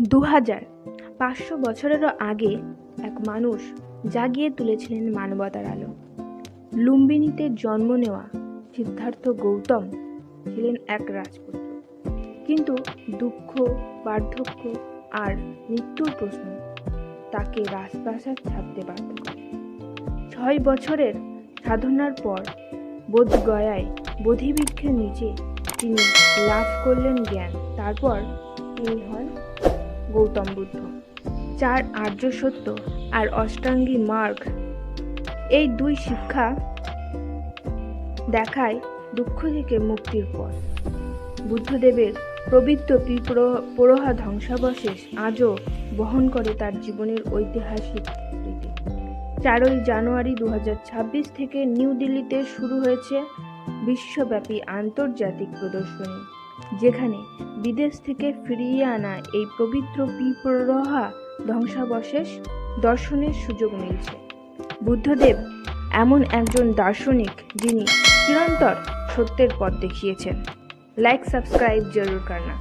2500 বছরেরও আগে এক মানুষ জাগিয়ে তুলেছিলেন মানবতার আলো। লুম্বিনীতে জন্ম নেওয়া সিদ্ধার্থ গৌতম ছিলেন এক রাজপুত্র, কিন্তু দুঃখ, বার্ধক্য আর মৃত্যুর প্রশ্ন তাকে রাজপ্রাসাদ ছাড়তে বাধ্য করে। 6 বছরের সাধনার পর বোধগয়ায় বোধিবৃক্ষের নিচে তিনি লাভ করলেন জ্ঞান। তারপর তিনি হন গৌতম বুদ্ধ। 4 আর্য সত্য আর অষ্টাঙ্গী মার্গ, এই 2 শিক্ষা দেখায় দুঃখ থেকে মুক্তির পথ। বুদ্ধদেবের পবিত্র পিপরোহা ধ্বংসাবশেষ আজও বহন করে তার জীবনের ঐতিহাসিক স্মৃতি। 4 জানুয়ারি 2026 থেকে নিউ দিল্লিতে শুরু হয়েছে বিশ্বব্যাপী আন্তর্জাতিক প্রদর্শনী, যেখানে বিদেশ থেকে ফিরিয়ে আনা এই পবিত্র পিপরোহা ধ্বংসাবশেষ দর্শনের সুযোগ মিলছে। বুদ্ধদেব এমন একজন দার্শনিক যিনি চিরন্তর সত্যের পথ দেখিয়েছেন। লাইক সাবস্ক্রাইব জরুর করনা।